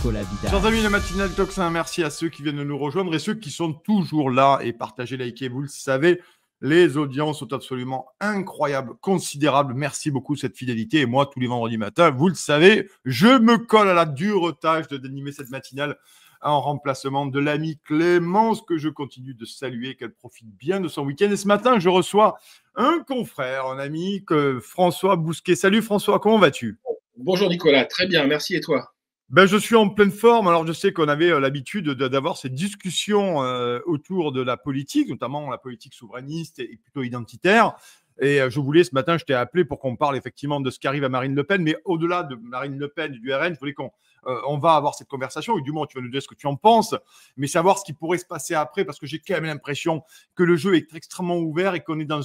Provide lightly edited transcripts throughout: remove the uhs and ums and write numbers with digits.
Nicolas Vidal. Chers amis, la matinale Tocsin, merci à ceux qui viennent de nous rejoindre et ceux qui sont toujours là et partagez, likez, vous le savez. Les audiences sont absolument incroyables, considérables. Merci beaucoup de cette fidélité. Et moi, tous les vendredis matins, vous le savez, je me colle à la dure tâche d'animer cette matinale en remplacement de l'ami Clémence, que je continue de saluer, qu'elle profite bien de son week-end. Et ce matin, je reçois un confrère, un ami, François Bousquet. Salut François, comment vas-tu? Bonjour Nicolas, très bien, merci et toi? Ben, je suis en pleine forme. Alors, je sais qu'on avait l'habitude d'avoir ces discussions autour de la politique, notamment la politique souverainiste et plutôt identitaire. Et je voulais, ce matin, je t'ai appelé pour qu'on parle effectivement de ce qui arrive à Marine Le Pen. Mais au-delà de Marine Le Pen et du RN, je voulais on va avoir cette conversation. Et du moins, tu vas nous dire ce que tu en penses. Mais savoir ce qui pourrait se passer après, parce que j'ai quand même l'impression que le jeu est extrêmement ouvert et qu'on est dans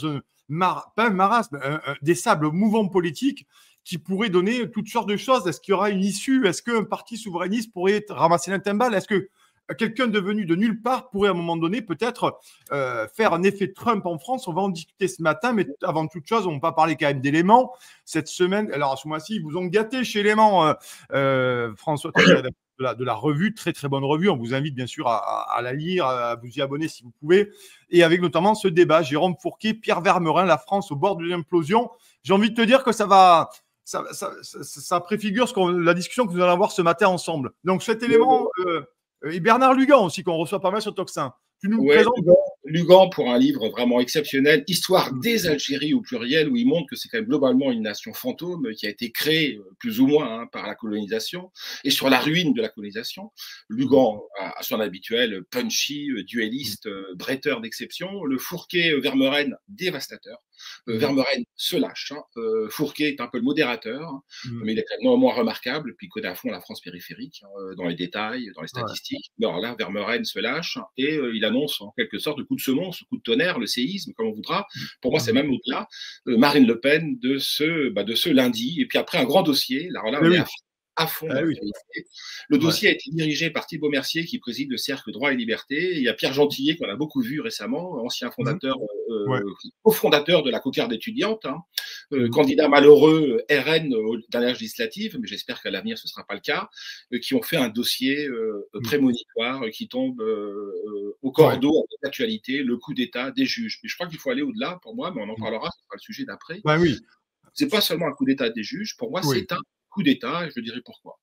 pas un marasme, des sables mouvants politiques qui pourrait donner toutes sortes de choses. Est-ce qu'il y aura une issue? Est-ce qu'un parti souverainiste pourrait ramasser la timbale? Est-ce que quelqu'un devenu de nulle part pourrait à un moment donné peut-être faire un effet Trump en France? On va en discuter ce matin, mais avant toute chose, on va parler quand même d'éléments. Cette semaine, alors à ce mois-ci, ils vous ont gâté chez Éléments, François, de la revue, très très bonne revue. On vous invite bien sûr à la lire, à vous y abonner si vous pouvez. Et avec notamment ce débat, Jérôme Fourquet, Pierre Vermeuren, la France au bord de l'implosion. J'ai envie de te dire que ça préfigure la discussion que nous allons avoir ce matin ensemble. Donc cet élément, et Bernard Lugan aussi, qu'on reçoit pas mal sur Tocsin. Tu nous présentes Lugan pour un livre vraiment exceptionnel, Histoire des Algéries au pluriel, où il montre que c'est quand même globalement une nation fantôme qui a été créée plus ou moins par la colonisation et sur la ruine de la colonisation. Lugan, à son habituel, punchy, duelliste, bretteur d'exception. Le Fourquet Vermeuren, dévastateur. Vermeuren se lâche. Fourquet est un peu le modérateur, mais il est quand même néanmoins remarquable, puis il connaît à fond la France périphérique, dans les détails, dans les statistiques. Ouais. Alors là, Vermeuren se lâche et il annonce en quelque sorte le coup de semonce, le coup de tonnerre, le séisme, comme on voudra. Pour moi, c'est même au-delà. Marine Le Pen de ce lundi, et puis après un grand dossier. Là, on est à fond dans l'actualité. Le dossier a été dirigé par Thibaut Mercier, qui préside le Cercle Droit et Liberté. Et il y a Pierre Gentillet, qu'on a beaucoup vu récemment, ancien fondateur, cofondateur de la cocarde étudiante, candidat malheureux RN aux dernières législatives, mais j'espère qu'à l'avenir ce ne sera pas le cas, qui ont fait un dossier prémonitoire qui tombe au cordeau avec l'actualité, le coup d'État des juges. Mais je crois qu'il faut aller au-delà pour moi, mais on en parlera, ce sera le sujet d'après. C'est pas seulement un coup d'État des juges, pour moi c'est un coup d'État, et je dirai pourquoi.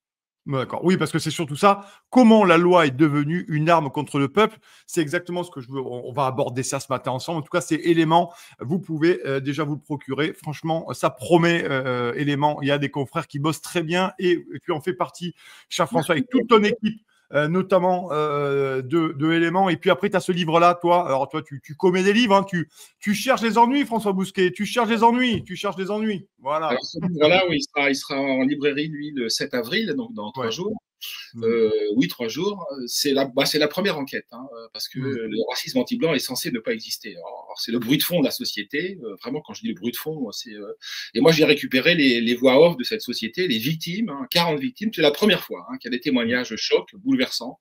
D'accord. Oui, parce que c'est surtout ça. Comment la loi est devenue une arme contre le peuple? C'est exactement ce que je veux. On va aborder ça ce matin ensemble. En tout cas, c'est Éléments. Vous pouvez déjà vous le procurer. Franchement, ça promet Éléments. Il y a des confrères qui bossent très bien et tu en fais partie, cher François, avec toute ton équipe. Notamment de Éléments. Et puis après, tu as ce livre-là, toi. Alors, toi, tu commets des livres. Hein, tu cherches les ennuis, François Bousquet. Tu cherches les ennuis. Voilà. Alors, ce livre-là, il sera en librairie, lui, le 7 avril, donc dans 3 jours. 3 jours. C'est la première enquête, parce que le racisme anti-blanc est censé ne pas exister. Alors, c'est le bruit de fond de la société. Vraiment, quand je dis le bruit de fond, c'est. Et moi, j'ai récupéré les voix off de cette société, les victimes, 40 victimes. C'est la première fois qu'il y a des témoignages chocs, bouleversants,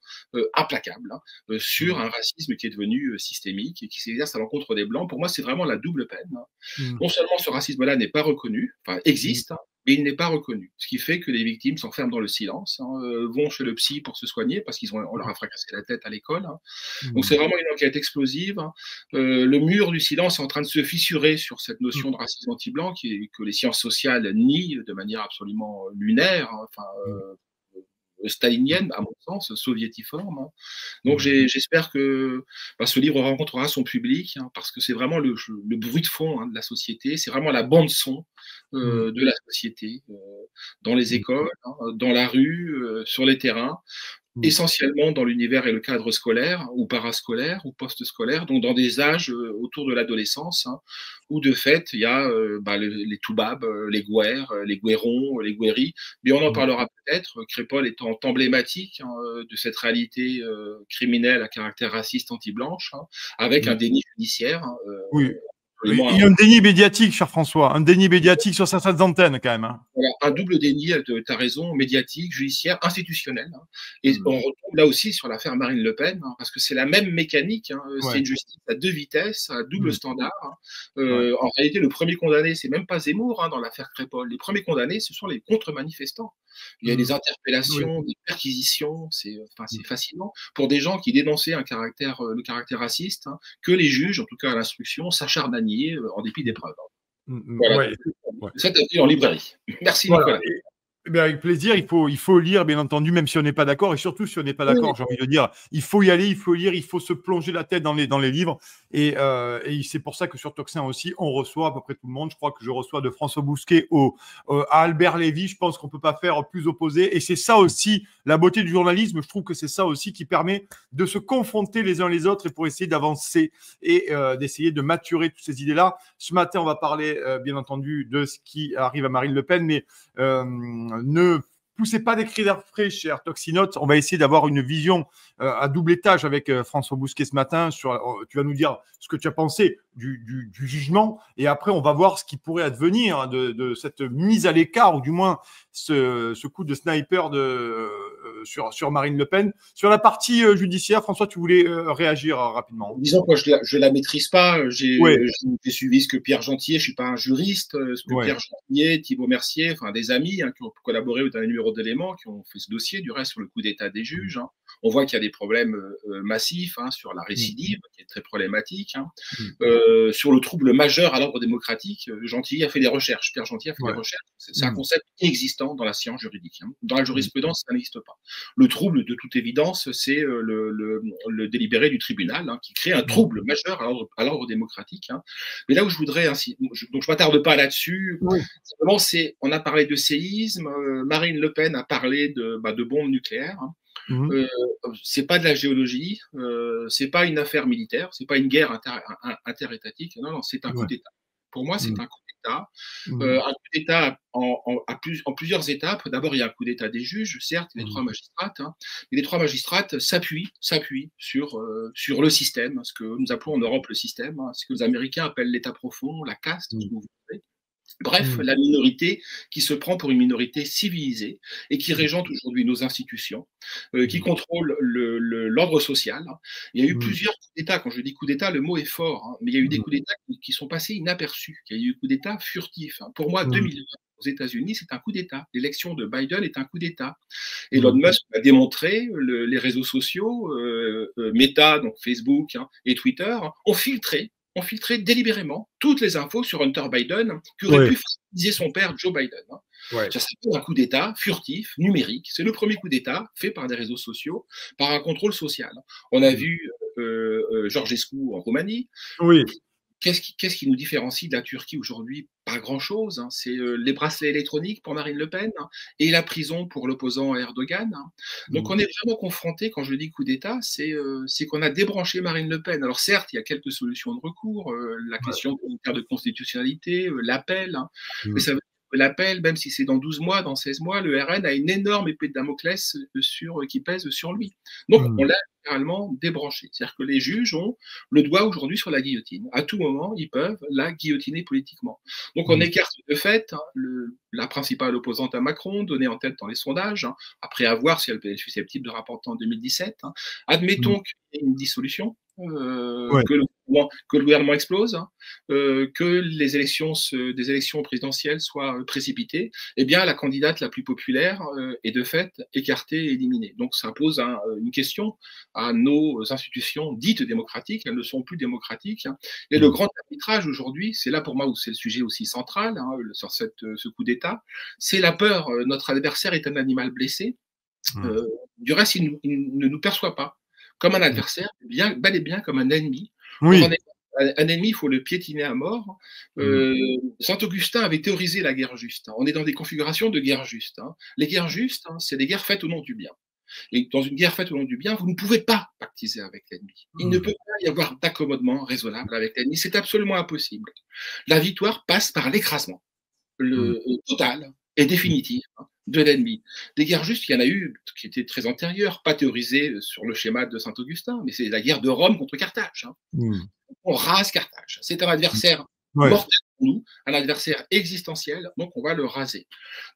implacables, sur un racisme qui est devenu systémique et qui s'exerce à l'encontre des Blancs. Pour moi, c'est vraiment la double peine. Non seulement ce racisme-là n'est pas reconnu, existe, mais il n'est pas reconnu. Ce qui fait que les victimes s'enferment dans le silence, vont chez le psy pour se soigner parce qu'on leur a fracassé la tête à l'école. Donc c'est vraiment une enquête explosive. Le mur du silence est en train de se fissurer sur cette notion de racisme anti-blanc que les sciences sociales nient de manière absolument lunaire, stalinienne, à mon sens, soviétiforme. Donc j'espère que ce livre rencontrera son public, parce que c'est vraiment le bruit de fond de la société, c'est vraiment la bande-son de la société, dans les écoles, dans la rue, sur les terrains, essentiellement dans l'univers et le cadre scolaire, ou parascolaire, ou post-scolaire, donc dans des âges autour de l'adolescence, où de fait, il y a les toubabs, les gouers, les gouérons, les gouéris, mais on en parlera peut-être, Crépol étant emblématique de cette réalité criminelle à caractère raciste anti-blanche, avec un déni judiciaire. Il y a un déni médiatique, cher François, un déni médiatique sur certaines antennes quand même. Voilà, un double déni, tu as raison, médiatique, judiciaire, institutionnel. Et on retrouve là aussi sur l'affaire Marine Le Pen, parce que c'est la même mécanique, c'est une justice à 2 vitesses, à double standard. En réalité, le premier condamné, c'est même pas Zemmour dans l'affaire Crépol. Les premiers condamnés, ce sont les contre-manifestants. Il y a des Oui. interpellations, des perquisitions, c'est fascinant pour des gens qui dénonçaient le caractère raciste, hein, que les juges, en tout cas à l'instruction, s'acharnent à nier en dépit des preuves. Voilà, Ouais. donc, Ouais. ça, t'as vu en librairie. Merci Voilà. Nicolas. Eh bien, avec plaisir, il faut lire, bien entendu, même si on n'est pas d'accord. Et surtout, si on n'est pas Oui, d'accord, j'ai envie de dire, il faut y aller, il faut lire, il faut se plonger la tête dans les livres. Et c'est pour ça que sur Toxin aussi, on reçoit à peu près tout le monde. Je crois que je reçois de François Bousquet à Albert Lévy. Je pense qu'on ne peut pas faire plus opposé. Et c'est ça aussi, la beauté du journalisme. Je trouve que c'est ça aussi qui permet de se confronter les uns les autres et pour essayer d'avancer et d'essayer de maturer toutes ces idées-là. Ce matin, on va parler, bien entendu, de ce qui arrive à Marine Le Pen, mais ne poussez pas des cris d'air frais, cher Toxinote. On va essayer d'avoir une vision à double étage avec François Bousquet ce matin. Tu vas nous dire ce que tu as pensé du jugement. Et après, on va voir ce qui pourrait advenir de cette mise à l'écart, ou du moins ce coup de sniper sur Marine Le Pen. Sur la partie judiciaire, François, tu voulais réagir rapidement. Disons que je la maîtrise pas. Oui, J'ai suivi ce que Pierre Gentier, je suis pas un juriste, ce que ouais. Pierre Gentier, Thibault Mercier, enfin des amis qui ont collaboré dans les numéros d'éléments, qui ont fait ce dossier, du reste sur le coup d'état des juges. On voit qu'il y a des problèmes massifs sur la récidive, qui est très problématique. Sur le trouble majeur à l'ordre démocratique, Gentier a fait des recherches. Pierre Gentier a fait des recherches. C'est un concept existant dans la science juridique. Dans la jurisprudence, ça n'existe pas. Le trouble, de toute évidence, c'est le délibéré du tribunal qui crée un trouble majeur à l'ordre démocratique. Mais là où je voudrais donc je m'attarde pas là-dessus. Simplement, on a parlé de séisme. Marine Le Pen a parlé de bombes nucléaires. C'est pas de la géologie, c'est pas une affaire militaire, c'est pas une guerre interétatique. Non, c'est un coup d'État. Pour moi, c'est un coup d'État. Un coup d'État en plusieurs étapes. D'abord, il y a un coup d'État des juges, certes, les trois magistrates, mais les trois magistrates s'appuient sur le système, ce que nous appelons en Europe le système, ce que les Américains appellent l'État profond, la caste, ce que vous savez. Bref, la minorité qui se prend pour une minorité civilisée et qui régente aujourd'hui nos institutions, qui contrôle l'ordre social. Il y a eu plusieurs coups d'État. Quand je dis coup d'État, le mot est fort, mais il y a eu des coups d'État qui sont passés inaperçus. Il y a eu des coups d'État furtifs. Pour moi, 2020, aux États-Unis, c'est un coup d'État. L'élection de Biden est un coup d'État. Elon Musk a démontré, les réseaux sociaux, Meta, donc Facebook et Twitter, ont filtré délibérément toutes les infos sur Hunter Biden qui aurait pu favoriser son père Joe Biden. Ça s'appelle un coup d'État furtif, numérique. C'est le premier coup d'État fait par des réseaux sociaux, par un contrôle social. On a vu Georgescu en Roumanie. Oui. Qu'est-ce qui nous différencie de la Turquie aujourd'hui? Pas grand-chose. C'est les bracelets électroniques pour Marine Le Pen et la prison pour l'opposant Erdogan. Donc on est vraiment confronté, quand je dis coup d'État, c'est qu'on a débranché Marine Le Pen. Alors certes, il y a quelques solutions de recours, la question de constitutionnalité, l'appel, mais ça veut dire que l'appel, même si c'est dans 12 mois, dans 16 mois, le RN a une énorme épée de Damoclès qui pèse sur lui. Donc on l'a littéralement débranché. C'est-à-dire que les juges ont le doigt aujourd'hui sur la guillotine. À tout moment, ils peuvent la guillotiner politiquement. Donc on écarte de fait la principale opposante à Macron, donnée en tête dans les sondages, après avoir si elle est susceptible de rapporter en 2017. Admettons qu'il y ait une dissolution, que le gouvernement explose, que des élections présidentielles soient précipitées, eh bien la candidate la plus populaire est de fait écartée et éliminée. Donc ça pose une question à nos institutions dites démocratiques. Elles ne sont plus démocratiques. Et le grand arbitrage aujourd'hui, c'est là pour moi où c'est le sujet aussi central sur ce coup d'État, c'est la peur. Notre adversaire est un animal blessé. Du reste, il ne nous perçoit pas comme un adversaire, bel et bien comme un ennemi. Un ennemi, il faut le piétiner à mort. Saint-Augustin avait théorisé la guerre juste. On est dans des configurations de guerre juste. Les guerres justes, c'est des guerres faites au nom du bien. Et dans une guerre faite au nom du bien, vous ne pouvez pas pactiser avec l'ennemi. Il ne peut pas y avoir d'accommodement raisonnable avec l'ennemi. C'est absolument impossible. La victoire passe par l'écrasement total et définitif de l'ennemi. Des guerres justes, il y en a eu qui étaient très antérieures, pas théorisées sur le schéma de Saint-Augustin, mais c'est la guerre de Rome contre Carthage. On rase Carthage. C'est un adversaire mortel pour nous, un adversaire existentiel, donc on va le raser.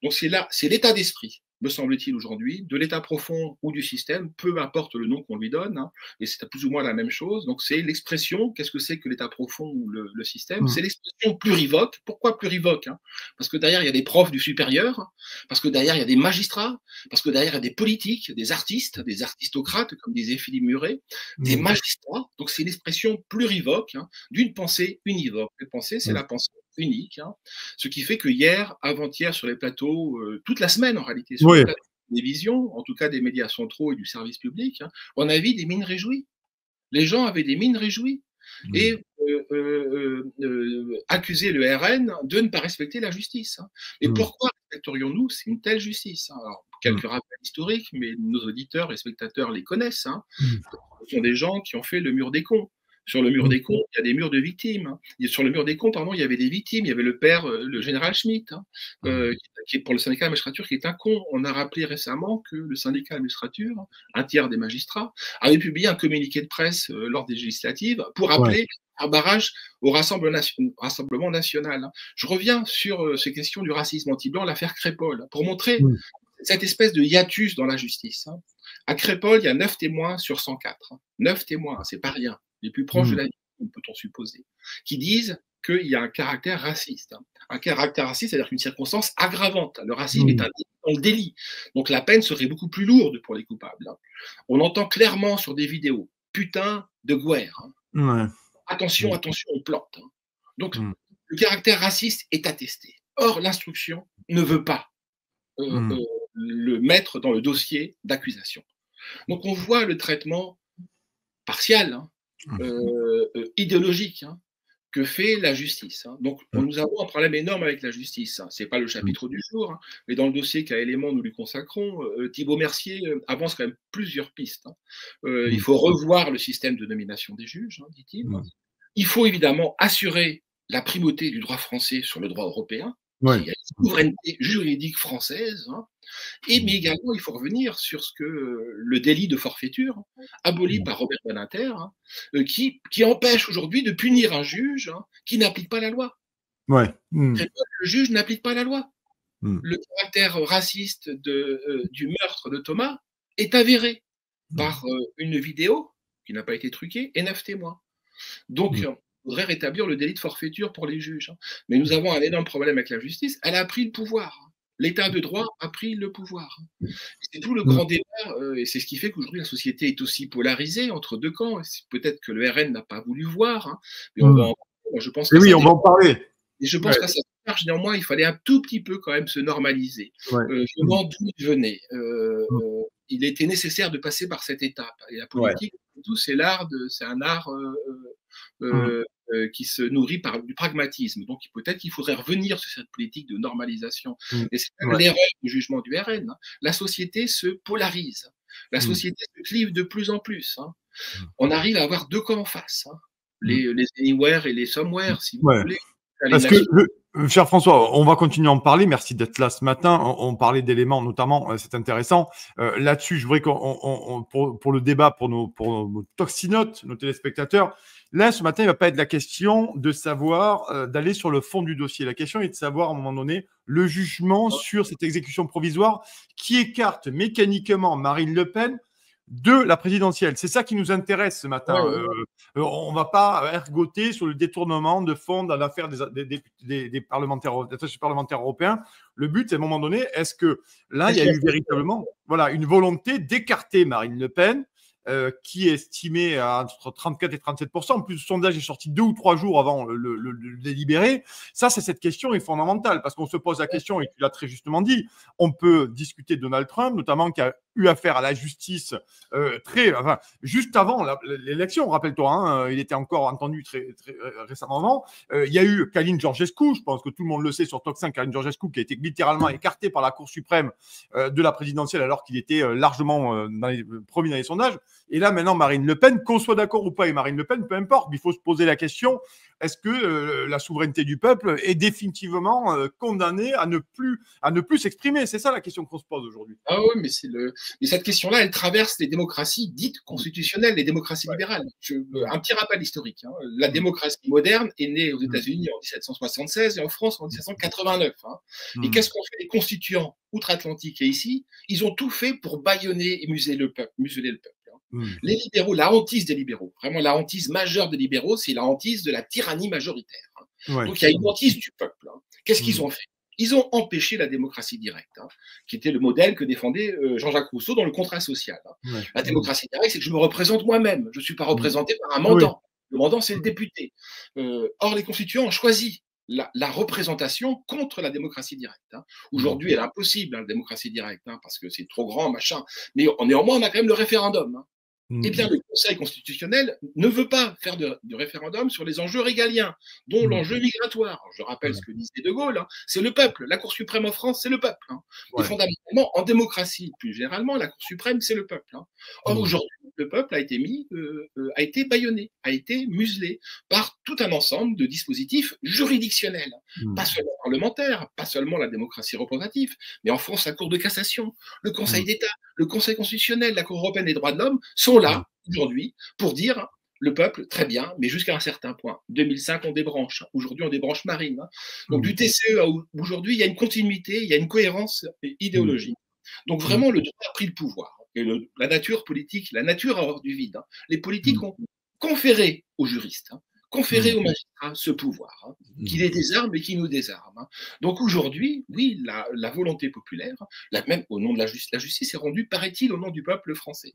Donc c'est l'état d'esprit me semble-t-il aujourd'hui, de l'état profond ou du système, peu importe le nom qu'on lui donne, hein, et c'est plus ou moins la même chose. Donc c'est l'expression, qu'est-ce que c'est que l'état profond ou le système? C'est l'expression plurivoque. Pourquoi plurivoque, hein? Parce que derrière, il y a des profs du supérieur, parce que derrière, il y a des magistrats, parce que derrière, il y a des politiques, des aristocrates, comme disait Philippe Muret, des magistrats. Donc c'est l'expression plurivoque, hein, d'une pensée univoque. La pensée, c'est la pensée unique, hein. Ce qui fait que hier, avant-hier, sur les plateaux, toute la semaine en réalité, sur les plateaux de télévision, en tout cas des médias centraux et du service public, hein, on a vu des mines réjouies. Les gens avaient des mines réjouies et accuser le RN de ne pas respecter la justice, hein. Et pourquoi respecterions-nous une telle justice, hein? Alors, quelques rappels historiques, mais nos auditeurs et spectateurs les connaissent, hein. Ce sont des gens qui ont fait le mur des cons. Sur le mur des cons, il y a des murs de victimes, hein. Et sur le mur des cons, pardon, il y avait des victimes. Il y avait le père, le général Schmitt, hein, qui est pour le syndicat de la magistrature, qui est un con. On a rappelé récemment que le syndicat de la magistrature, un tiers des magistrats, avait publié un communiqué de presse lors des législatives pour appeler un barrage au Rassemblement national, hein. Je reviens sur ces questions du racisme anti-blanc, l'affaire Crépol, pour montrer cette espèce de hiatus dans la justice, hein. À Crépol, il y a 9 témoins sur 104. 9 témoins, c'est pas rien. Les plus proches de la victime, peut-on supposer, qui disent qu'il y a un caractère raciste, hein. Un caractère raciste, c'est-à-dire qu'une circonstance aggravante. Le racisme est un délit. Donc la peine serait beaucoup plus lourde pour les coupables, hein. On entend clairement sur des vidéos, putain de guerre, hein. Attention, attention, on plante, hein. Donc le caractère raciste est attesté. Or, l'instruction ne veut pas le mettre dans le dossier d'accusation. Donc on voit le traitement partial, hein, idéologique, hein, que fait la justice, hein. Donc nous avons un problème énorme avec la justice, hein. Ce n'est pas le chapitre du jour, hein, mais dans le dossier qu'à Éléments nous lui consacrons, Thibault Mercier avance quand même plusieurs pistes, hein. Il faut revoir le système de nomination des juges, hein, dit-il. Il faut évidemment assurer la primauté du droit français sur le droit européen. Il y a une souveraineté juridique française, hein. Mais également, il faut revenir sur ce que le délit de forfaiture, aboli par Robert Badinter, hein, qui empêche aujourd'hui de punir un juge, hein, qui n'applique pas la loi. Le juge n'applique pas la loi. Le caractère raciste du meurtre de Thomas est avéré par une vidéo qui n'a pas été truquée et 9 témoins. Donc, il faudrait rétablir le délit de forfaiture pour les juges, hein. Mais nous avons un énorme problème avec la justice. Elle a pris le pouvoir. L'état de droit a pris le pouvoir. C'est tout le grand débat, et c'est ce qui fait qu'aujourd'hui la société est aussi polarisée entre deux camps. Peut-être que le RN n'a pas voulu voir, hein, mais on va en parler. Je pense que on va en parler. Et je pense qu'à cette marge, néanmoins, il fallait un tout petit peu quand même se normaliser. Venant d'où il venait, il était nécessaire de passer par cette étape. Et la politique, c'est un art qui se nourrit du pragmatisme. Donc peut-être qu'il faudrait revenir sur cette politique de normalisation. Et c'est l'erreur du jugement du RN, hein. La société se polarise. La société se clive de plus en plus, hein. On arrive à avoir deux camps en face, hein. Les anywhere et les somewhere, si vous voulez. Parce que, cher François, on va continuer à en parler. Merci d'être là ce matin. On parlait d'éléments, notamment, c'est intéressant. Là-dessus, je voudrais pour le débat, pour nos toxinotes, nos téléspectateurs, là, ce matin, il ne va pas être la question de savoir, d'aller sur le fond du dossier. La question est de savoir, à un moment donné, le jugement sur cette exécution provisoire qui écarte mécaniquement Marine Le Pen de la présidentielle. C'est ça qui nous intéresse ce matin. On ne va pas ergoter sur le détournement de fonds dans l'affaire des parlementaires européens. Le but, c'est à un moment donné, est-ce que là, il y a eu véritablement une volonté d'écarter Marine Le Pen, qui est estimée à entre 34 et 37%. En plus, le sondage est sorti 2 ou 3 jours avant le délibéré. Ça, c'est cette question est fondamentale parce qu'on se pose la question, et tu l'as très justement dit, on peut discuter de Donald Trump, notamment qui a eu affaire à la justice juste avant l'élection, rappelle-toi, hein, il était encore entendu très récemment. Il y a eu Caroline Georgescu, je pense que tout le monde le sait sur Top 5, Caroline Georgescu qui a été littéralement écarté par la Cour suprême de la présidentielle alors qu'il était largement premier dans les sondages. Et là, maintenant, Marine Le Pen, qu'on soit d'accord ou pas avec Marine Le Pen, peu importe, il faut se poser la question, est-ce que la souveraineté du peuple est définitivement condamnée à ne plus s'exprimer? C'est ça la question qu'on se pose aujourd'hui. Ah oui, mais c'est le Et cette question-là, elle traverse les démocraties dites constitutionnelles, les démocraties libérales. Un petit rappel historique. Hein. La démocratie moderne est née aux États-Unis en 1776 et en France en 1789. Hein. Et qu'est-ce qu'ont fait les constituants outre-Atlantique et ici? Ils ont tout fait pour bâillonner et museler le peuple. Les libéraux, la hantise des libéraux, vraiment la hantise majeure des libéraux, c'est la hantise de la tyrannie majoritaire. Hein. Donc il y a une hantise du peuple. Hein. Qu'est-ce qu'ils ont fait? Ils ont empêché la démocratie directe, hein, qui était le modèle que défendait Jean-Jacques Rousseau dans le contrat social. Hein. La démocratie directe, c'est que je me représente moi-même. Je ne suis pas représenté par un mandant. Le mandant, c'est le député. Or, les constituants ont choisi la représentation contre la démocratie directe. Hein. Aujourd'hui, elle est impossible, hein, la démocratie directe, hein, parce que c'est trop grand, machin. Mais néanmoins, on a quand même le référendum. Hein. Eh bien, le Conseil constitutionnel ne veut pas faire de référendum sur les enjeux régaliens, dont l'enjeu migratoire. Je rappelle ce que disait De Gaulle, hein, c'est le peuple. La Cour suprême en France, c'est le peuple. Hein. Et fondamentalement, en démocratie, plus généralement, la Cour suprême, c'est le peuple. Hein. Or, aujourd'hui, le peuple a été bâillonné, a été muselé par tout un ensemble de dispositifs juridictionnels. Pas seulement parlementaires, pas seulement la démocratie représentative, mais en France, la Cour de cassation, le Conseil d'État, le Conseil constitutionnel, la Cour européenne des droits de l'homme sont là aujourd'hui pour dire le peuple, très bien, mais jusqu'à un certain point. 2005, on débranche. Aujourd'hui, on débranche Marine. Hein. Donc, du TCE à aujourd'hui, il y a une continuité, il y a une cohérence idéologique. Donc, vraiment, le droit a pris le pouvoir. Et la nature politique, la nature a horreur du vide. Hein. Les politiques ont conféré aux juristes, hein, conféré aux magistrats ce pouvoir, hein, qui les désarme et qui nous désarme. Hein. Donc aujourd'hui, oui, la volonté populaire, même au nom de la justice est rendue, paraît-il, au nom du peuple français.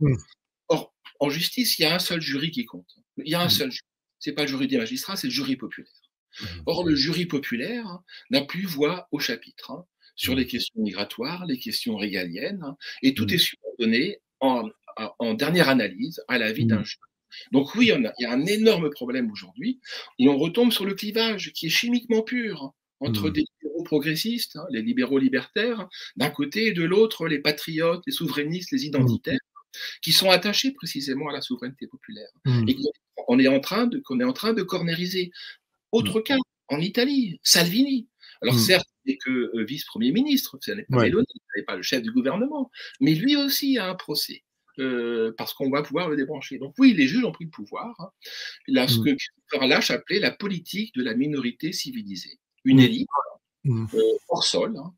Or, en justice, il y a un seul jury qui compte. Il y a un seul jury. Ce n'est pas le jury des magistrats, c'est le jury populaire. Or, le jury populaire, hein, n'a plus voix au chapitre, hein, sur les questions migratoires, les questions régaliennes, hein, et tout est subordonné en dernière analyse à l'avis d'un juge. Donc oui, il y a un énorme problème aujourd'hui, et on retombe sur le clivage qui est chimiquement pur entre des libéraux progressistes, hein, les libéraux libertaires, d'un côté, et de l'autre, les patriotes, les souverainistes, les identitaires, qui sont attachés précisément à la souveraineté populaire, et qu'on est en train de cornériser. Autre cas, en Italie, Salvini. Alors certes, il n'est que vice-premier ministre, ce n'est pas Meloni, ce n'est pas le chef du gouvernement, mais lui aussi a un procès. Parce qu'on va pouvoir le débrancher. Donc oui, les juges ont pris le pouvoir. Hein. Là, ce que Christopher Lasch appelait la politique de la minorité civilisée. Une élite hors sol, hein,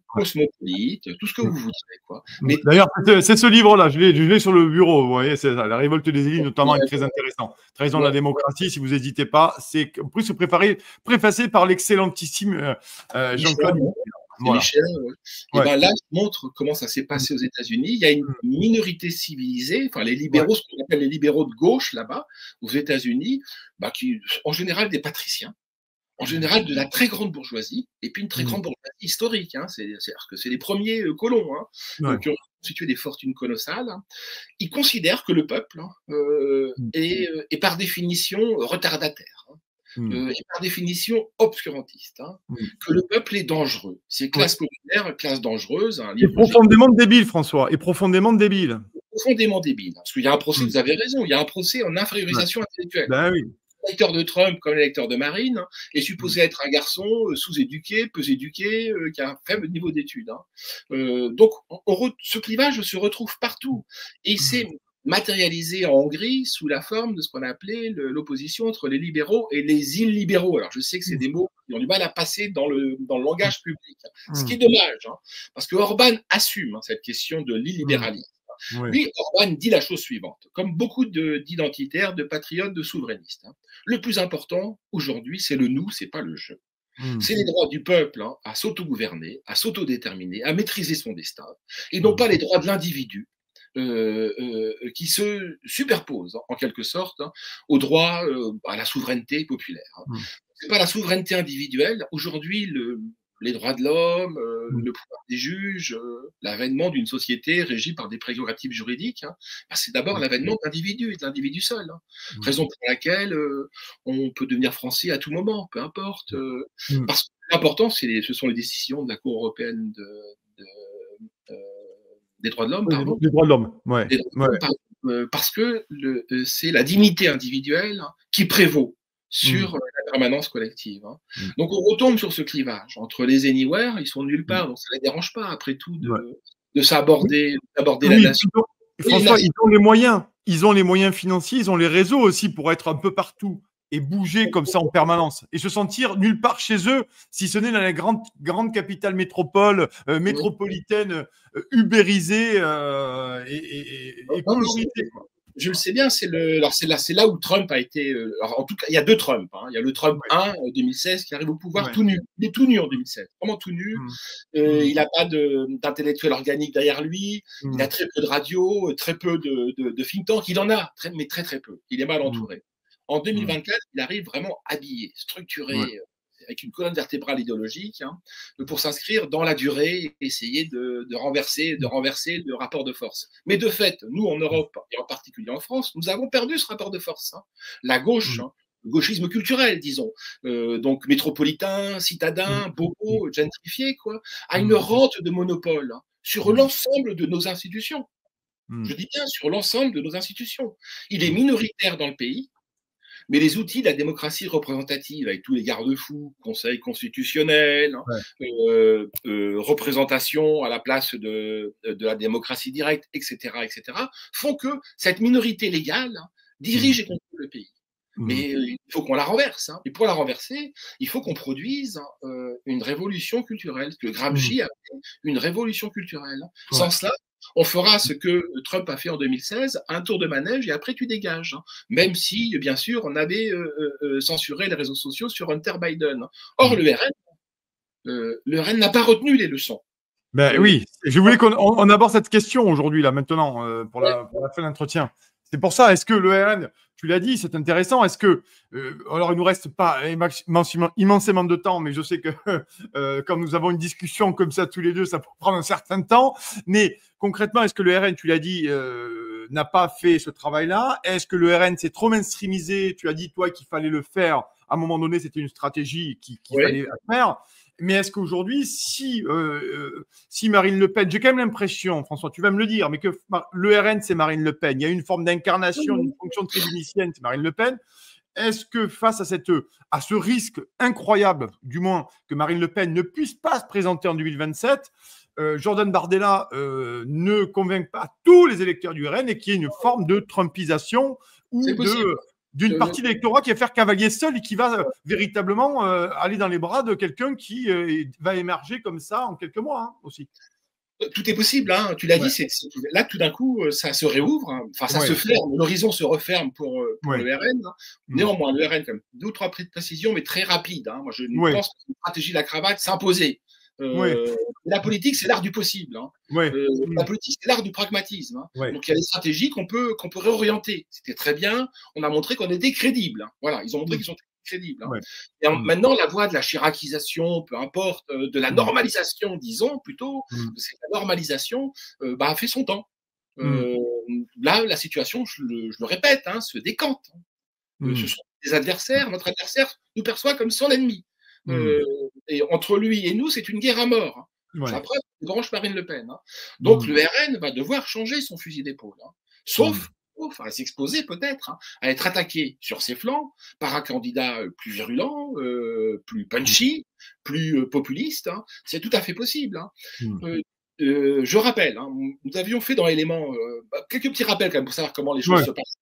cosmopolite, tout ce que vous voudrez. Quoi. Mais d'ailleurs, c'est ce livre-là, je l'ai sur le bureau, vous voyez, c'est la révolte des élites, notamment, est très intéressant. Trahison de la démocratie, si vous n'hésitez pas, c'est en plus préfacé par l'excellentissime Jean-Claude. Voilà. Et ben là, je montre comment ça s'est passé aux États-Unis. Il y a une minorité civilisée, enfin les libéraux, ce qu'on appelle les libéraux de gauche là-bas, aux États-Unis, bah, qui, en général, des patriciens, en général de la très grande bourgeoisie, et puis une très grande bourgeoisie historique. Hein, c'est-à-dire que c'est les premiers colons, hein, qui ont constitué des fortunes colossales. Hein. Ils considèrent que le peuple, hein, est par définition retardataire. Hein. Et par définition obscurantiste, hein, que le peuple est dangereux. C'est classe populaire, classe dangereuse. Hein, et profondément débile, François, et profondément débile. Profondément débile. Parce qu'il y a un procès, vous avez raison, il y a un procès en infériorisation intellectuelle. Ben oui. L'électeur de Trump comme l'électeur de Marine est supposé être un garçon sous-éduqué, peu éduqué, qui a un faible niveau d'études. Hein. Donc, ce clivage se retrouve partout. Et c'est matérialisé en Hongrie sous la forme de ce qu'on a appelé l'opposition entre les libéraux et les illibéraux. Alors, je sais que c'est des mots qui ont du mal à passer dans le langage public, ce qui est dommage, hein, parce que Orban assume, hein, cette question de l'illibéralisme. Lui, Orban dit la chose suivante, comme beaucoup d'identitaires, de patriotes, de souverainistes. Hein. Le plus important aujourd'hui, c'est le nous, c'est pas le je. C'est les droits du peuple, hein, à s'autogouverner, à s'autodéterminer, à maîtriser son destin, et non pas les droits de l'individu, qui se superposent, en quelque sorte, hein, au droit à la souveraineté populaire. Hein. C'est pas la souveraineté individuelle. Aujourd'hui, les droits de l'homme, le pouvoir des juges, l'avènement d'une société régie par des prérogatives juridiques, hein, c'est d'abord l'avènement d'individus et de l'individu seul. Hein. Raison pour laquelle on peut devenir français à tout moment, peu importe. Parce que l'important, ce sont les décisions de la Cour européenne des droits de l'homme, pardon. Des droits de l'homme, parce que c'est la dignité individuelle qui prévaut sur la permanence collective. Hein. Donc on retombe sur ce clivage entre les anywhere, ils sont nulle part, donc ça ne les dérange pas après tout de s'aborder la Oui, nation. François, ils ont les moyens. Ils ont les moyens financiers, ils ont les réseaux aussi pour être un peu partout et bouger comme ça en permanence et se sentir nulle part chez eux, si ce n'est dans les grandes capitales métropolitaines, ubérisées et Non, mais colorisées, quoi. je le sais bien, c'est là où Trump a été. Alors en tout cas, il y a deux Trump, hein. Il y a le Trump Ouais, 1 2016 qui arrive au pouvoir ouais. tout nu. Il est tout nu en 2016, vraiment tout nu. Mm, mm, Il n'a pas d'intellectuel organique derrière lui. Il a mm, très peu de radio, très peu de think tank. Il en a, mais très très peu. Il est mal mm, entouré. En mm. 2024, il arrive vraiment habillé, Ouais, structuré, avec une colonne vertébrale idéologique, hein, pour s'inscrire dans la durée et essayer de renverser le rapport de force. Mais de fait, nous en Europe, et en particulier en France, nous avons perdu ce rapport de force, hein. La gauche, mm, hein, le gauchisme culturel, disons, donc métropolitain, mm, citadin, mm, bobo, gentrifié, quoi, a une mm, rente de monopole, hein, sur mm, l'ensemble de nos institutions. Je mm, dis bien sur l'ensemble de nos institutions. Il est mm. minoritaire dans le pays, mais les outils de la démocratie représentative, avec tous les garde-fous, conseil constitutionnel, hein, Ouais. représentation à la place de la démocratie directe, etc., font que cette minorité légale, hein, Mm, dirige et contrôle le pays. mm, Mais il faut qu'on la renverse, hein. Et pour la renverser, il faut qu'on produise une révolution culturelle, que mm. Gramsci appelait une révolution culturelle. Ouais. Sans cela, on fera ce que Trump a fait en 2016, un tour de manège et après tu dégages, hein. Même si, bien sûr, on avait censuré les réseaux sociaux sur Hunter Biden. Or, Mm. le RN n'a pas retenu les leçons. Ben Euh, oui, je voulais qu'on aborde cette question aujourd'hui, là, maintenant, pour la fin de l'entretien. C'est pour ça, est-ce que le RN, tu l'as dit, c'est intéressant, est-ce que, alors il ne nous reste pas immensément de temps, mais je sais que quand nous avons une discussion comme ça tous les deux, ça peut prendre un certain temps, mais concrètement, est-ce que le RN, tu l'as dit, n'a pas fait ce travail-là? Est-ce que le RN s'est trop mainstreamisé? Tu as dit, toi, qu'il fallait le faire. À un moment donné, c'était une stratégie qu'il oui, fallait faire. Mais est-ce qu'aujourd'hui, si Marine Le Pen, j'ai quand même l'impression, François, tu vas me le dire, mais que le RN, c'est Marine Le Pen. Il y a une forme d'incarnation, une fonction tribunicienne, c'est Marine Le Pen. Est-ce que face à ce risque incroyable, du moins, que Marine Le Pen ne puisse pas se présenter en 2027, Jordan Bardella ne convainc pas tous les électeurs du RN et qu'il y ait une forme de Trumpisation c'est ou possible. d'une partie de l'électorat qui va faire cavalier seul et qui va véritablement aller dans les bras de quelqu'un qui va émerger comme ça en quelques mois, hein, aussi. Tout est possible, hein. Tu l'as dit, Ouais, là tout d'un coup, ça se réouvre, hein. Enfin ça se ouais, ferme, l'horizon se referme pour ouais, le RN, hein. mm, Néanmoins, le RN, quand même, deux ou trois précisions, mais très rapides, hein. Moi, je ouais, pense que la stratégie de la cravate s'imposer. ouais, La politique, c'est l'art du possible, hein. ouais, La mm, politique, c'est l'art du pragmatisme, hein. ouais, Donc il y a des stratégies qu'on peut réorienter. C'était très bien. On a montré qu'on était crédible, hein. Voilà, ils ont montré mm, qu'ils sont crédibles, hein. ouais, Et mm, maintenant, la voie de la chiracisation, peu importe, de la mm, normalisation, disons plutôt, mm, c'est la normalisation a fait son temps. mm, Euh, Là, la situation, je le répète, hein, se décante. Ce mm, sont des adversaires. Notre adversaire nous perçoit comme son ennemi. mm, Et entre lui et nous, c'est une guerre à mort, hein. ouais, La preuve, branche Marine Le Pen, hein. Donc mm, le RN va devoir changer son fusil d'épaule, hein. mm, Sauf à s'exposer peut-être, hein, à être attaqué sur ses flancs par un candidat plus virulent, plus punchy, plus populiste, hein. C'est tout à fait possible, hein. mm, Euh, je rappelle, hein, nous avions fait dans Éléments quelques petits rappels quand même pour savoir comment les choses ouais, se passent.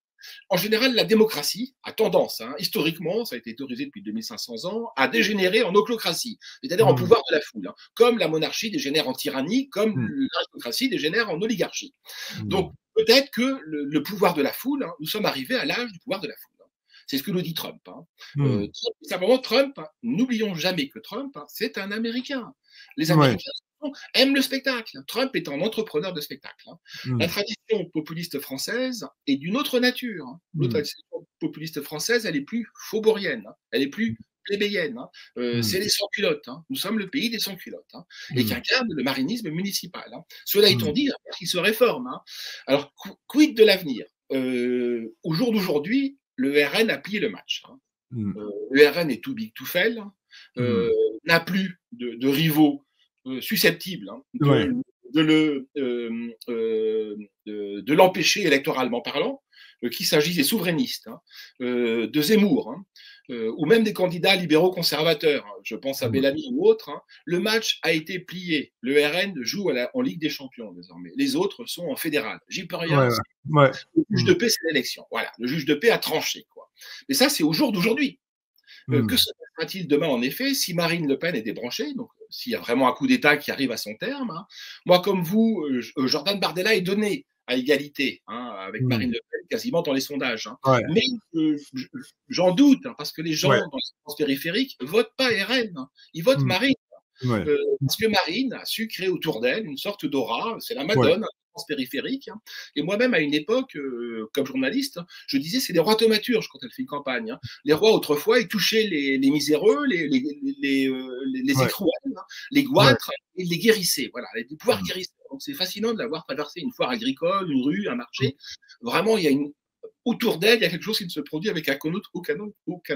En général, la démocratie a tendance, hein, historiquement, ça a été théorisé depuis 2500 ans, à dégénérer en oclocratie, c'est-à-dire en mm, pouvoir de la foule, hein, comme la monarchie dégénère en tyrannie, comme mm, l'aristocratie dégénère en oligarchie. mm, Donc, peut-être que le pouvoir de la foule, hein, nous sommes arrivés à l'âge du pouvoir de la foule, hein. C'est ce que nous dit Trump, hein. mm, Simplement, Trump, hein, n'oublions jamais que Trump, hein, c'est un Américain. Les ouais, Américains aiment le spectacle. Trump est un entrepreneur de spectacle, hein. La mm, tradition populiste française est d'une autre nature, hein. L'autre mm, tradition populiste française, elle est plus faubourienne, hein. Elle est plus plébéienne, hein. mm, C'est les sans-culottes, hein. Nous sommes le pays des sans-culottes, hein, et mm, qu'incarne le marinisme municipal, hein. Cela étant mm, dit, il se réforme, hein. Alors, quid de l'avenir? Au jour d'aujourd'hui, le RN a plié le match, hein. mm, Le RN est too big to fail, mm, n'a plus de rivaux susceptibles, hein, ouais, de l'empêcher électoralement parlant. qu'il s'agisse des souverainistes, de Zemmour, ou même des candidats libéraux conservateurs, je pense à Bellamy ou autres, le match a été plié. Le RN joue en Ligue des Champions désormais. Les autres sont en fédéral. J'y peux rien. Le juge de paix, c'est l'élection. Voilà, le juge de paix a tranché, quoi. Mais ça, c'est au jour d'aujourd'hui. Que se passera-t-il demain, en effet, si Marine Le Pen est débranchée, donc s'il y a vraiment un coup d'État qui arrive à son terme? Moi, comme vous, Jordan Bardella est donné à égalité avec Marine Le Pen quasiment dans les sondages. Mais j'en doute, parce que les gens dans la France périphérique ne votent pas RN, ils votent Marine. Parce que Marine a su créer autour d'elle une sorte d'aura, c'est la Madone, la France périphérique. Et moi-même, à une époque, comme journaliste, je disais c'est des rois thaumaturges quand elle fait une campagne. Les rois, autrefois, ils touchaient les miséreux, les écrouelles, les goitres, et ils les guérissaient. Voilà, les pouvoirs guérissaient. Donc c'est fascinant de l'avoir traversé une foire agricole, une rue, un marché. Vraiment, il y a autour d'elle, il y a quelque chose qui ne se produit avec aucun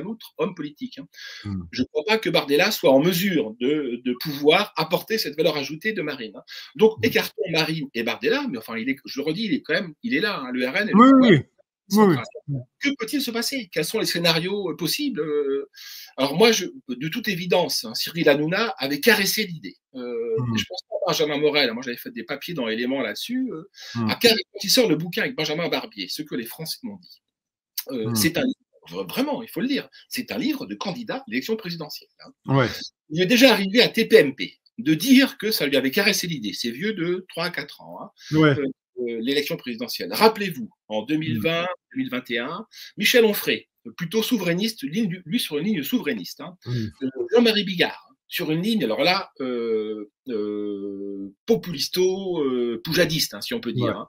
autre homme politique. Je ne crois pas que Bardella soit en mesure de pouvoir apporter cette valeur ajoutée de Marine. Donc, écartons Marine et Bardella, mais enfin, je le redis, il est là, le RN. Que peut-il se passer? Quels sont les scénarios possibles? Alors moi, de toute évidence, Cyril Hanouna avait caressé l'idée. Je pense pas à Benjamin Morel. Moi, j'avais fait des papiers dans Éléments là-dessus. Quand il sort le bouquin avec Benjamin Barbier, ce que les Français m'ont dit, c'est un livre, vraiment, il faut le dire, c'est un livre de candidat à l'élection présidentielle. Il est déjà arrivé à TPMP de dire que ça lui avait caressé l'idée. C'est vieux de 3 à 4 ans. L'élection présidentielle. Rappelez-vous, en 2020-2021, Michel Onfray, plutôt souverainiste, lui sur une ligne souverainiste, Jean-Marie Bigard, sur une ligne, alors là, populisto-poujadiste, si on peut dire,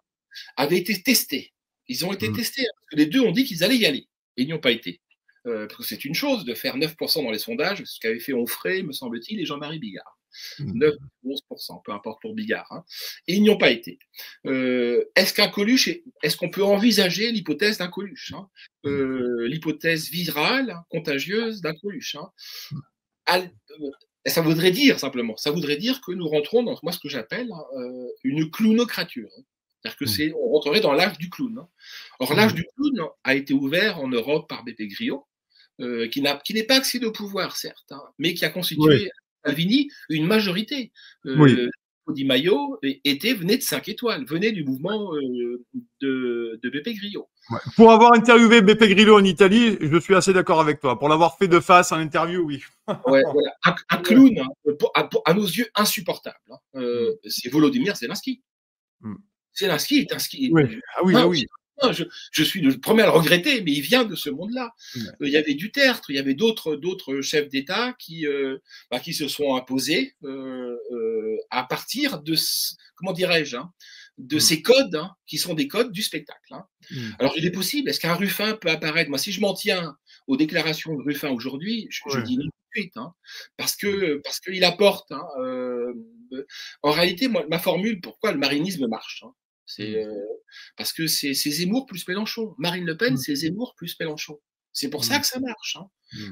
avaient été testés. Ils ont été testés, parce que les deux ont dit qu'ils allaient y aller, et ils n'y ont pas été. Parce que c'est une chose de faire 9% dans les sondages, ce qu'avait fait Onfray, me semble-t-il, et Jean-Marie Bigard. 9 ou 11%, peu importe pour Bigard. Et ils n'y ont pas été. Est-ce qu'on peut envisager l'hypothèse d'un Coluche, l'hypothèse virale, contagieuse d'un Coluche? Ça voudrait dire, simplement, ça voudrait dire que nous rentrons dans ce que j'appelle une clownocrature. C'est-à-dire on rentrerait dans l'âge du clown. Or, l'âge du clown a été ouvert en Europe par BP Grillo, qui n'est pas accédé au pouvoir, certes, mais qui a constitué Salvini une majorité. Di Maio venait de 5 étoiles, venait du mouvement de BP Grillo. Pour avoir interviewé BP Grillo en Italie, je suis assez d'accord avec toi. Pour l'avoir fait de face en interview, oui. Voilà. Un clown, à nos yeux, insupportable. C'est Volodymyr Zelensky. Zelensky est un ski. Je suis le premier à le regretter, mais il vient de ce monde-là. Il y avait Duterte, il y avait d'autres chefs d'État qui se sont imposés à partir de, comment dirais-je, de ces codes qui sont des codes du spectacle. Alors, il est possible, est-ce qu'un Ruffin peut apparaître? Moi, si je m'en tiens aux déclarations de Ruffin aujourd'hui, je dis non tout de suite, parce qu'il apporte. En réalité, ma formule, pourquoi le marinisme marche, c'est parce que c'est Zemmour plus Mélenchon. Marine Le Pen, c'est Zemmour plus Mélenchon. C'est pour ça que ça marche.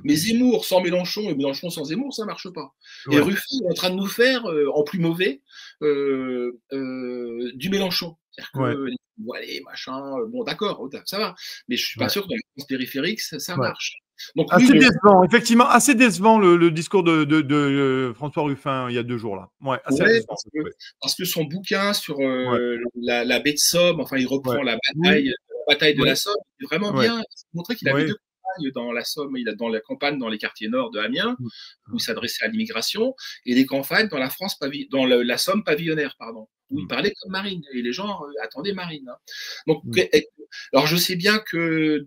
Mais Zemmour sans Mélenchon et Mélenchon sans Zemmour, ça ne marche pas. Et Ruffin est en train de nous faire, en plus mauvais, du Mélenchon. C'est-à-dire que, allez, machin, bon, d'accord, ça va. Mais je ne suis pas sûr que dans la France périphérique, ça marche. Donc, assez décevant, effectivement, assez décevant le discours de François Ruffin il y a 2 jours là. Parce que son bouquin sur la baie de Somme, enfin il reprend la bataille de la Somme, c'est vraiment bien. Il montrait qu'il avait 2 campagnes dans la Somme, dans la campagne dans les quartiers nord de Amiens, où il s'adressait à l'immigration, et des campagnes dans la Somme pavillonnaire, pardon, où il parlait comme Marine, et les gens attendaient Marine. Donc, alors je sais bien que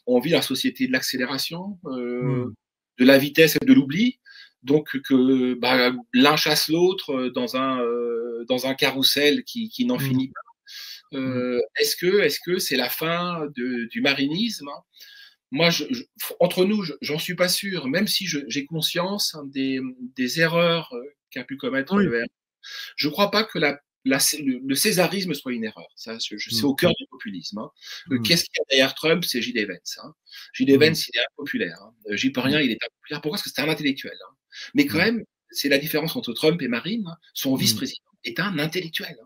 on vit la société de l'accélération, de la vitesse et de l'oubli, donc que l'un chasse l'autre dans un carrousel qui n'en finit pas. Est-ce que c'est la fin du marinisme? Moi, entre nous, j'en suis pas sûr, même si j'ai conscience des erreurs qu'a pu commettre le RN. Je ne crois pas que le césarisme soit une erreur. Ça, c'est au cœur du populisme. Qu'est-ce qu'il y a derrière Trump? C'est J.D. Vance. J.D. Vance, il est impopulaire. J'y peux rien, il est impopulaire. Pourquoi? Parce que c'est un intellectuel. Mais quand même, c'est la différence entre Trump et Marine. Son vice-président est un intellectuel.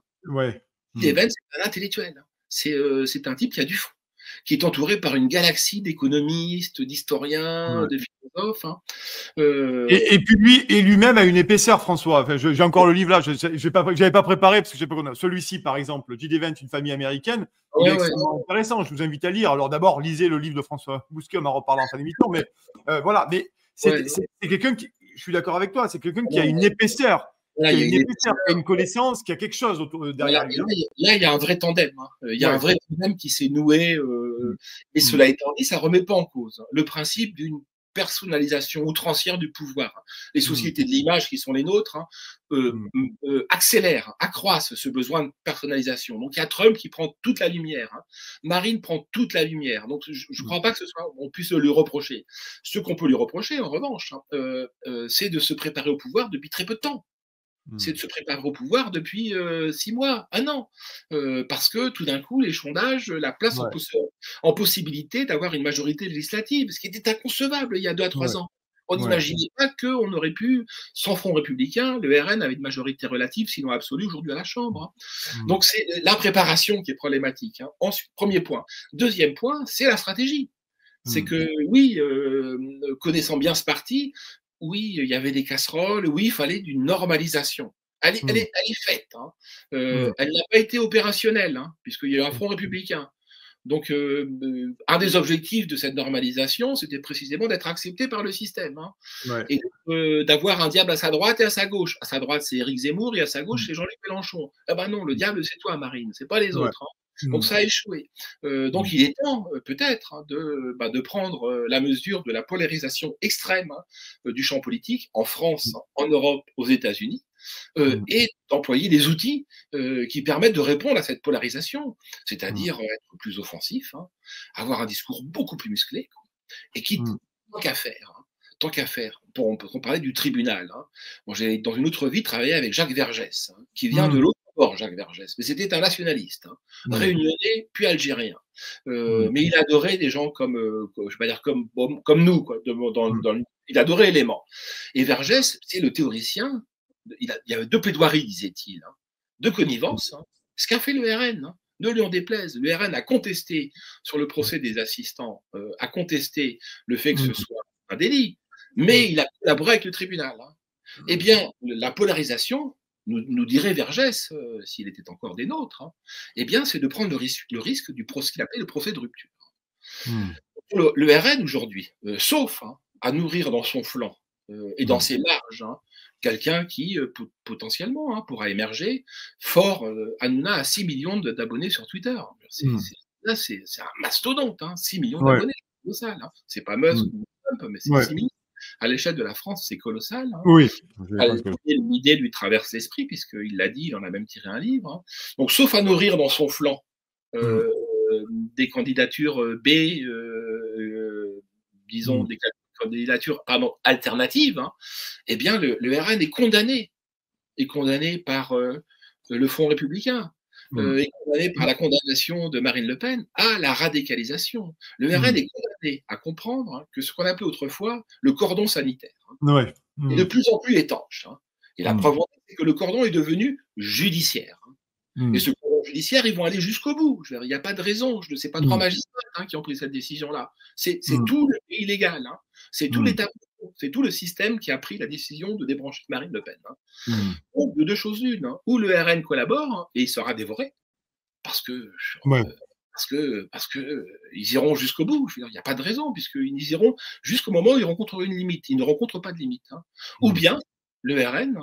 J.D. Vance est un intellectuel. C'est un type qui a du fond. qui est entouré par une galaxie d'économistes, d'historiens, Ouais. de philosophes. Hein. Et puis lui-même a une épaisseur, François. Enfin, j'ai encore le livre là, j'avais pas préparé parce que j'ai pas celui-ci, par exemple, J.D. Vance, une famille américaine. Il est Ouais. extrêmement intéressant. Je vous invite à lire. Alors d'abord, lisez le livre de François Bousquet, on en reparlera en fin d'émission. Mais voilà. Mais c'est quelqu'un qui, je suis d'accord avec toi, c'est quelqu'un qui a une épaisseur, Là, il y a une qui a une connaissance, qui a quelque chose derrière lui. Là, il y a un vrai tandem. Hein. Il y a un vrai tandem qui s'est noué. Et cela étant dit, ça ne remet pas en cause le principe d'une personnalisation outrancière du pouvoir. Les sociétés de l'image qui sont les nôtres accélèrent, accroissent ce besoin de personnalisation. Donc il y a Trump qui prend toute la lumière. Hein. Marine prend toute la lumière. Donc je ne crois pas que on puisse lui reprocher. Ce qu'on peut lui reprocher, en revanche, c'est de se préparer au pouvoir depuis très peu de temps. C'est de se préparer au pouvoir depuis 6 mois, 1 an. Parce que tout d'un coup, les sondages la placent en possibilité d'avoir une majorité législative, ce qui était inconcevable il y a 2 à 3 ans. On n'imaginait pas qu'on aurait pu, sans Front républicain, le RN avait une majorité relative, sinon absolue, aujourd'hui à la Chambre. Hein. Donc c'est la préparation qui est problématique. Hein. Ensuite, premier point. Deuxième point, c'est la stratégie. C'est que, oui, connaissant bien ce parti, oui, il y avait des casseroles, oui, il fallait d'une normalisation. Elle est faite. Hein. Elle n'a pas été opérationnelle, hein, puisqu'il y a eu un Front républicain. Donc, un des objectifs de cette normalisation, c'était précisément d'être accepté par le système. Hein, et d'avoir un diable à sa droite et à sa gauche. À sa droite, c'est Éric Zemmour, et à sa gauche, c'est Jean-Luc Mélenchon. Ah ben non, le diable, c'est toi, Marine, c'est pas les autres. Hein. Donc ça a échoué. Donc il est temps, peut-être, hein, de prendre la mesure de la polarisation extrême du champ politique en France, en Europe, aux États-Unis, et d'employer des outils qui permettent de répondre à cette polarisation, c'est-à-dire être plus offensif, hein, avoir un discours beaucoup plus musclé, et qui, tant qu'à faire, on peut parler du tribunal. Hein. Bon, j'ai, dans une autre vie, travaillé avec Jacques Vergès, hein, qui vient de l'autre bord, Jacques Vergès. Mais c'était un nationaliste, hein, réunionnais, puis algérien. Mais il adorait des gens comme, je vais pas dire comme nous, quoi, il adorait l'élément. Et Vergès, c'est le théoricien, il y avait 2 plaidoiries, disait-il, hein, de connivence, hein, ce qu'a fait le RN. Hein. Ne lui en déplaise, le RN a contesté sur le procès des assistants, a contesté le fait que ce soit un délit, mais il a collaboré avec le tribunal. Hein. Eh bien, la polarisation, nous dirait Vergès, s'il était encore des nôtres, hein, eh bien, c'est de prendre le risque du procès qu'il appelait le procès de rupture. Le RN aujourd'hui, sauf à nourrir dans son flanc et dans ses marges, hein, quelqu'un qui potentiellement pourra émerger fort, Hanouna a 6 millions d'abonnés sur Twitter. Là, c'est un mastodonte, hein, 6 millions d'abonnés, c'est colossal. Hein. C'est pas Musk ou Trump, mais c'est 6 millions. À l'échelle de la France, c'est colossal. Hein. Oui. L'idée lui traverse l'esprit, puisqu'il l'a dit, il en a même tiré un livre. Hein. Donc, sauf à nourrir dans son flanc des candidatures B, disons des candidatures alternatives, hein, eh bien, le RN est condamné par le Front républicain. Est condamné par la condamnation de Marine Le Pen à la radicalisation. Le RN est condamné à comprendre que ce qu'on appelait autrefois le cordon sanitaire est de plus en plus étanche. Hein. Et la preuve, c'est que le cordon est devenu judiciaire. Hein. Et ce cordon judiciaire, ils vont aller jusqu'au bout. Il n'y a pas de raison. Je ne sais pas 3 magistrats qui ont pris cette décision-là. C'est tout le pays légal. Hein. C'est tout l'État. C'est tout le système qui a pris la décision de débrancher Marine Le Pen. Hein. Donc, de 2 choses l'une, hein. Ou le RN collabore, hein, et il sera dévoré, parce que ils iront jusqu'au bout. Il n'y a pas de raison, puisqu'ils iront jusqu'au moment où ils rencontrent une limite. Ils ne rencontrent pas de limite. Hein. Ou bien le RN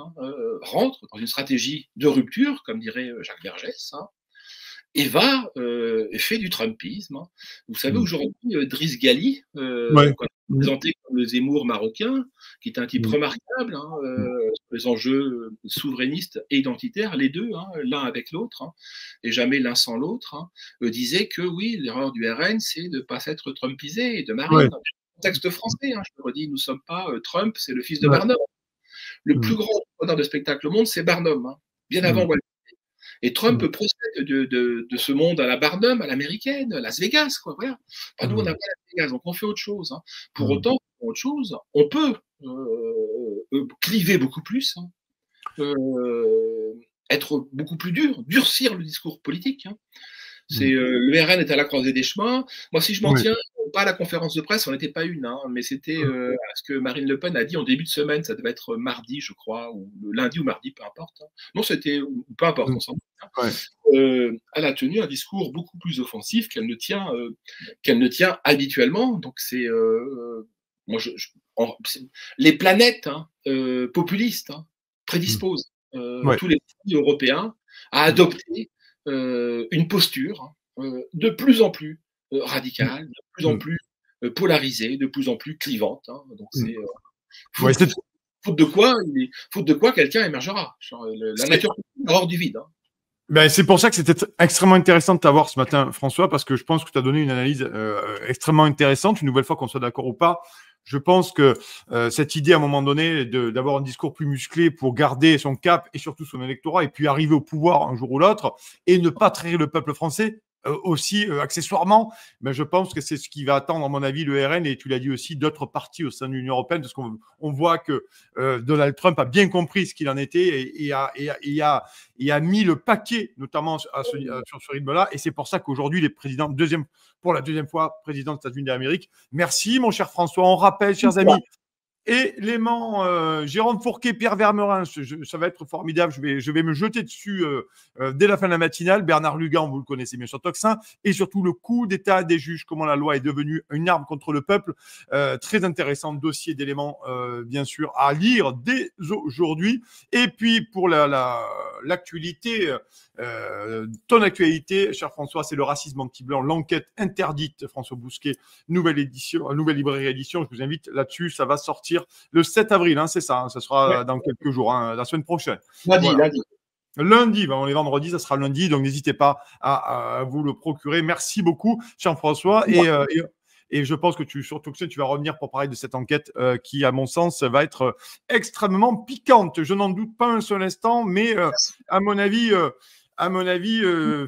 rentre dans une stratégie de rupture, comme dirait Jacques Vergès, hein, et fait du Trumpisme. Hein. Vous savez, aujourd'hui, Driss Ghali, présenté comme le Zemmour marocain, qui est un type remarquable hein, sur les enjeux souverainistes et identitaires, les deux, hein, l'un avec l'autre, hein, et jamais l'un sans l'autre, hein, disait que oui, l'erreur du RN, c'est de ne pas s'être trumpisé, et de Marine. Dans le contexte français, hein, je le redis, nous ne sommes pas Trump, c'est le fils de Barnum. Le plus grand entrepreneur de spectacle au monde, c'est Barnum, hein, bien avant Walt Disney. Et Trump procède de ce monde à la Barnum, à l'américaine, à Las Vegas, quoi. Voilà. Enfin, nous, on n'a pas Las Vegas, donc on fait autre chose. Hein. Pour autant, autre chose, on peut cliver beaucoup plus, hein, être beaucoup plus dur, durcir le discours politique, hein, Le RN est à la croisée des chemins. Moi, si je m'en Oui. tiens, pas à la conférence de presse, on n'était pas une, hein, mais c'était ce que Marine Le Pen a dit en début de semaine. Ça devait être mardi, je crois, ou lundi ou mardi, peu importe. Hein. Non, c'était peu importe, on s'en fout. Ouais. Elle a tenu un discours beaucoup plus offensif qu'elle ne tient habituellement. Donc c'est moi, les planètes populistes prédisposent tous les pays européens à adopter une posture de plus en plus radicale, de plus en plus polarisée, de plus en plus clivante. Hein. Donc c'est faute de quoi quelqu'un émergera. Genre, la nature hors du vide. Hein. Ben, c'est pour ça que c'était extrêmement intéressant de t'avoir ce matin, François, parce que je pense que tu as donné une analyse extrêmement intéressante, une nouvelle fois qu'on soit d'accord ou pas. Je pense que cette idée, à un moment donné, d'avoir un discours plus musclé pour garder son cap et surtout son électorat, et puis arriver au pouvoir un jour ou l'autre, et ne pas trahir le peuple français, aussi accessoirement, ben, je pense que c'est ce qui va attendre, à mon avis, le RN, et tu l'as dit aussi, d'autres partis au sein de l'Union européenne, parce qu'on voit que Donald Trump a bien compris ce qu'il en était et a mis le paquet, notamment sur ce rythme-là, et c'est pour ça qu'aujourd'hui, les présidents, pour la deuxième fois, président des États-Unis d'Amérique. Merci, mon cher François. On rappelle, chers amis, Jérôme Fourquet, Pierre Vermerin, ça va être formidable. Je vais me jeter dessus dès la fin de la matinale. Bernard Lugan, vous le connaissez bien sur Tocsin. Et surtout le coup d'état des juges, comment la loi est devenue une arme contre le peuple. Très intéressant dossier d'éléments, bien sûr, à lire dès aujourd'hui. Et puis pour l'actualité, ton actualité, cher François, c'est le racisme anti-blanc, l'enquête interdite, François Bousquet, nouvelle librairie édition. Je vous invite là-dessus, ça va sortir le 7 avril, hein, c'est ça, hein, ça sera dans quelques jours, hein, la semaine prochaine. Lundi, on est vendredi, ça sera lundi, donc n'hésitez pas à vous le procurer. Merci beaucoup, Jean-François. Et je pense que sur Tocsin, tu vas revenir pour parler de cette enquête qui, à mon sens, va être extrêmement piquante. Je n'en doute pas un seul instant, mais à mon avis,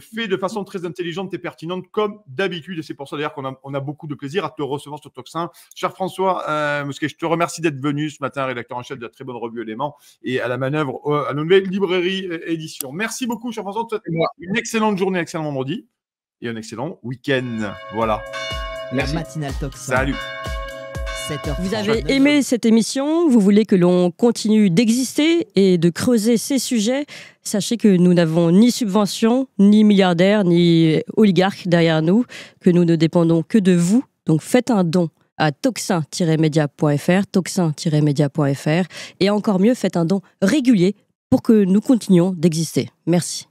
fait de façon très intelligente et pertinente, comme d'habitude. Et c'est pour ça d'ailleurs qu'on a beaucoup de plaisir à te recevoir sur Tocsin. Cher François Bousquet, je te remercie d'être venu ce matin, rédacteur en chef de la très bonne revue Éléments et à la manœuvre à la nouvelle librairie édition. Merci beaucoup, cher François. Une excellente journée, excellent vendredi et un excellent week-end. Voilà. Merci. La matinale Tocsin. Salut. Vous avez aimé cette émission, vous voulez que l'on continue d'exister et de creuser ces sujets, sachez que nous n'avons ni subvention, ni milliardaires, ni oligarques derrière nous, que nous ne dépendons que de vous. Donc faites un don à toxin-media.fr, toxin-media.fr, et encore mieux, faites un don régulier pour que nous continuions d'exister. Merci.